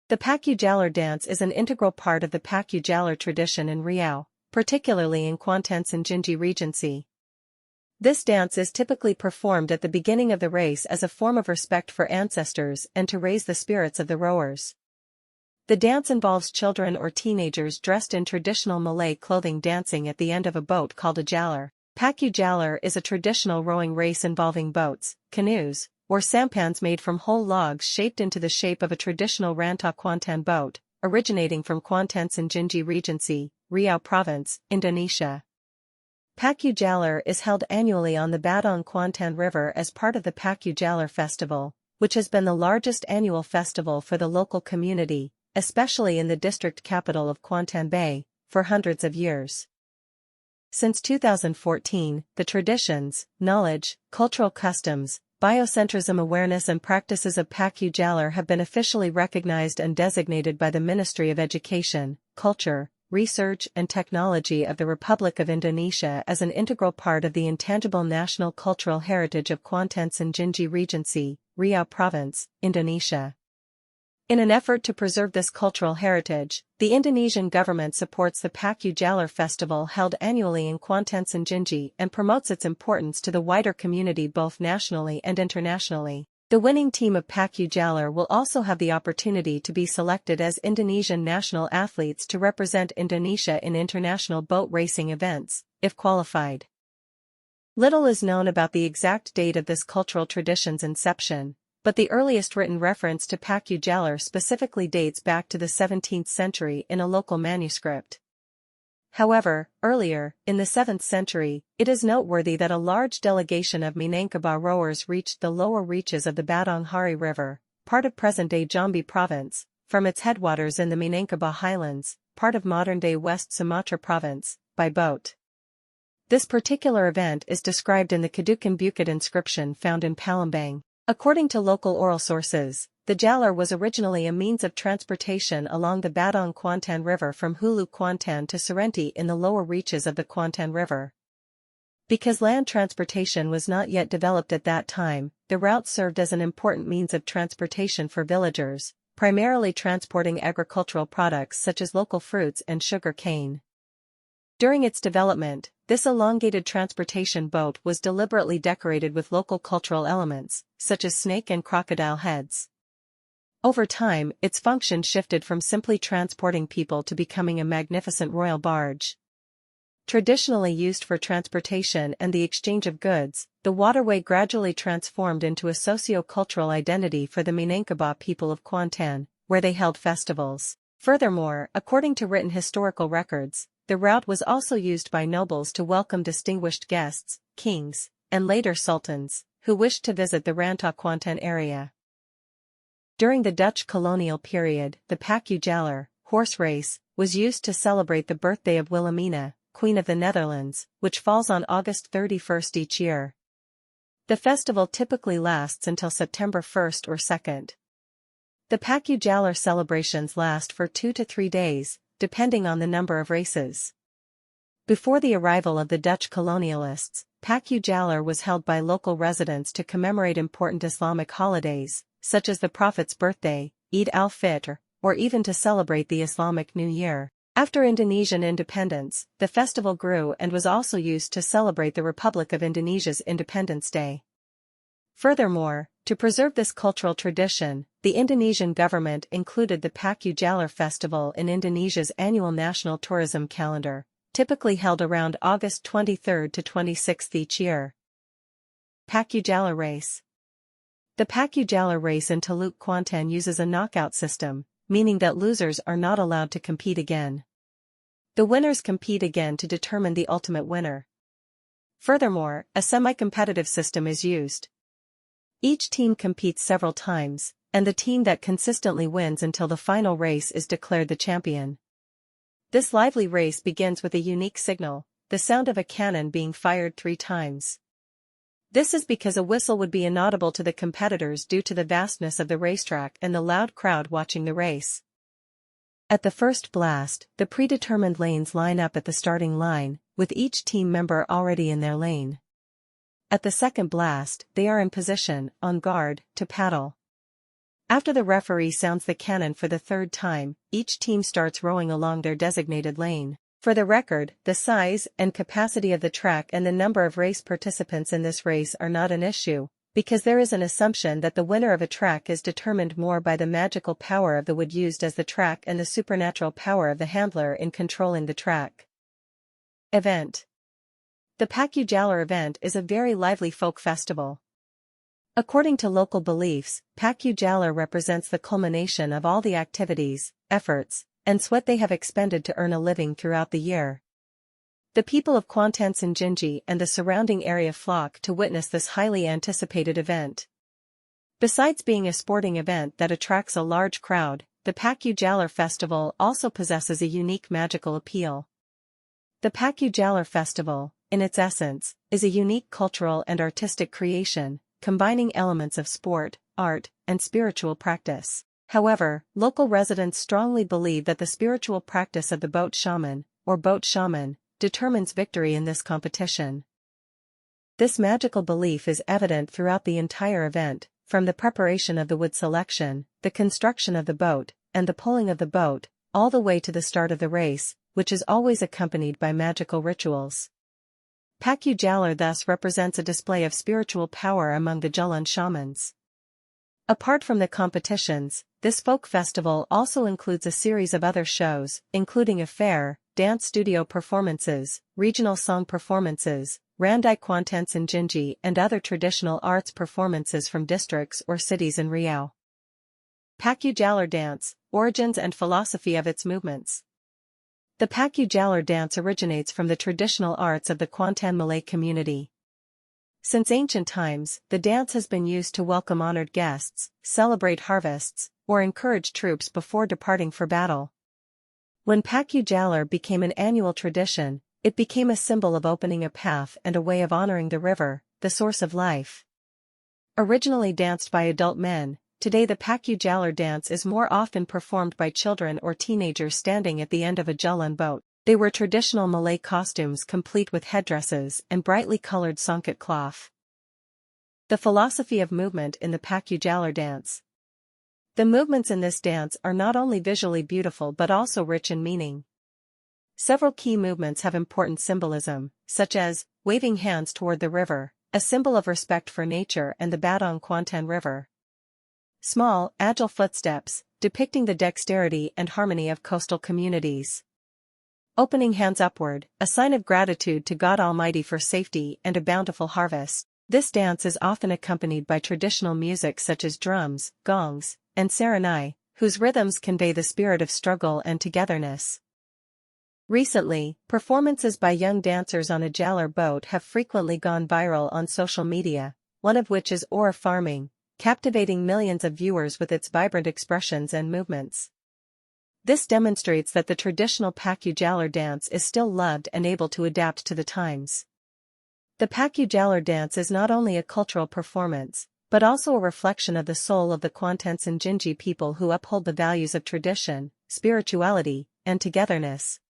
The Pacu Jaller dance is an integral part of the Pacu Jaller tradition in Riau, particularly in Kuantan and Jinji Regency. This dance is typically performed at the beginning of the race as a form of respect for ancestors and to raise the spirits of the rowers. The dance involves children or teenagers dressed in traditional Malay clothing dancing at the end of a boat called a jaller. Pacu Jaller is a traditional rowing race involving boats, canoes, or sampans made from whole logs shaped into the shape of a traditional Rantau Kuantan boat, originating from Kuantan and Jinji Regency, Riau Province, Indonesia. Pacu Jaller is held annually on the Badong Kuantan River as part of the Pacu Jaller Festival, which has been the largest annual festival for the local community, especially in the district capital of Kuantan Bay, for hundreds of years. Since 2014, the traditions, knowledge, cultural customs, biocentrism awareness and practices of Pacu Jaller have been officially recognized and designated by the Ministry of Education, Culture, Research and Technology of the Republic of Indonesia as an integral part of the intangible national cultural heritage of Kuantan and Jinji Regency, Riau Province, Indonesia. In an effort to preserve this cultural heritage, the Indonesian government supports the Pacu Jaller Festival held annually in Kuantan and Jinji and promotes its importance to the wider community both nationally and internationally. The winning team of Pacu Jaller will also have the opportunity to be selected as Indonesian national athletes to represent Indonesia in international boat racing events, if qualified. Little is known about the exact date of this cultural tradition's inception, but the earliest written reference to Pacu Jaller specifically dates back to the 17th century in a local manuscript. However, earlier, in the 7th century, it is noteworthy that a large delegation of Minangkabau rowers reached the lower reaches of the Badong Hari River, part of present-day Jambi Province, from its headwaters in the Minangkabau Highlands, part of modern-day West Sumatra Province, by boat. This particular event is described in the Kedukan Bukit inscription found in Palembang. According to local oral sources, the jaller was originally a means of transportation along the Badong Kuantan River from Hulu Kuantan to Sorrenti in the lower reaches of the Kuantan River. Because land transportation was not yet developed at that time, the route served as an important means of transportation for villagers, primarily transporting agricultural products such as local fruits and sugar cane. During its development, this elongated transportation boat was deliberately decorated with local cultural elements, such as snake and crocodile heads. Over time, its function shifted from simply transporting people to becoming a magnificent royal barge. Traditionally used for transportation and the exchange of goods, the waterway gradually transformed into a socio-cultural identity for the Minangkabau people of Kuantan, where they held festivals. Furthermore, according to written historical records, the route was also used by nobles to welcome distinguished guests, kings, and later sultans, who wished to visit the Rantau Kuantan area. During the Dutch colonial period, the Pacu Jaller, horse race, was used to celebrate the birthday of Wilhelmina, Queen of the Netherlands, which falls on August 31st each year. The festival typically lasts until September 1st or 2nd. The Pacu Jaller celebrations last for 2 to 3 days, depending on the number of races. Before the arrival of the Dutch colonialists, Pacu Jaller was held by local residents to commemorate important Islamic holidays, such as the Prophet's birthday, Eid al-Fitr, or even to celebrate the Islamic New Year. After Indonesian independence, the festival grew and was also used to celebrate the Republic of Indonesia's Independence Day. Furthermore, to preserve this cultural tradition, the Indonesian government included the Pacu Jaller Festival in Indonesia's annual national tourism calendar, typically held around August 23 to 26 each year. Pacu Jaller Race. The Pacu Jaller race in Teluk Kuantan uses a knockout system, meaning that losers are not allowed to compete again. The winners compete again to determine the ultimate winner. Furthermore, a semi-competitive system is used. Each team competes several times, and the team that consistently wins until the final race is declared the champion. This lively race begins with a unique signal, the sound of a cannon being fired 3 times. This is because a whistle would be inaudible to the competitors due to the vastness of the racetrack and the loud crowd watching the race. At the first blast, the predetermined lanes line up at the starting line, with each team member already in their lane. At the second blast, they are in position, on guard, to paddle. After the referee sounds the cannon for the third time, each team starts rowing along their designated lane. For the record, the size and capacity of the track and the number of race participants in this race are not an issue, because there is an assumption that the winner of a track is determined more by the magical power of the wood used as the track and the supernatural power of the handler in controlling the track. Event. The Pacu Jaller event is a very lively folk festival. According to local beliefs, Pacu Jaller represents the culmination of all the activities, efforts, and sweat they have expended to earn a living throughout the year. The people of Kuantan Senjinji and the surrounding area flock to witness this highly anticipated event. Besides being a sporting event that attracts a large crowd, the Pacu Jaller Festival also possesses a unique magical appeal. The Pacu Jaller Festival, in its essence, is a unique cultural and artistic creation, combining elements of sport, art, and spiritual practice. However, local residents strongly believe that the spiritual practice of the boat shaman, or boat shaman, determines victory in this competition. This magical belief is evident throughout the entire event, from the preparation of the wood selection, the construction of the boat, and the pulling of the boat, all the way to the start of the race, which is always accompanied by magical rituals. Pacu Jaller thus represents a display of spiritual power among the Jalan shamans. Apart from the competitions, this folk festival also includes a series of other shows, including a fair, dance studio performances, regional song performances, Randai Kuantan Senjinji and other traditional arts performances from districts or cities in Riau. Pacu Jaller dance, origins and philosophy of its movements. The Pacu Jaller dance originates from the traditional arts of the Kuantan Malay community. Since ancient times, the dance has been used to welcome honored guests, celebrate harvests, or encourage troops before departing for battle. When Pacu Jaller became an annual tradition, it became a symbol of opening a path and a way of honoring the river, the source of life. Originally danced by adult men, today the Pacu Jaller dance is more often performed by children or teenagers standing at the end of a jalan boat. They wear traditional Malay costumes complete with headdresses and brightly colored songket cloth. The philosophy of movement in the Pacu Jaller dance. The movements in this dance are not only visually beautiful but also rich in meaning. Several key movements have important symbolism, such as waving hands toward the river, a symbol of respect for nature and the Batong Kuantan River. Small, agile footsteps, depicting the dexterity and harmony of coastal communities. Opening hands upward, a sign of gratitude to God Almighty for safety and a bountiful harvest. This dance is often accompanied by traditional music such as drums, gongs, and serenai, whose rhythms convey the spirit of struggle and togetherness. Recently, performances by young dancers on a Jaller boat have frequently gone viral on social media, one of which is ora farming, captivating millions of viewers with its vibrant expressions and movements. This demonstrates that the traditional Pacu Jaller dance is still loved and able to adapt to the times. The Pacu Jaller dance is not only a cultural performance, but also a reflection of the soul of the Kuantan Senjinji people who uphold the values of tradition, spirituality, and togetherness.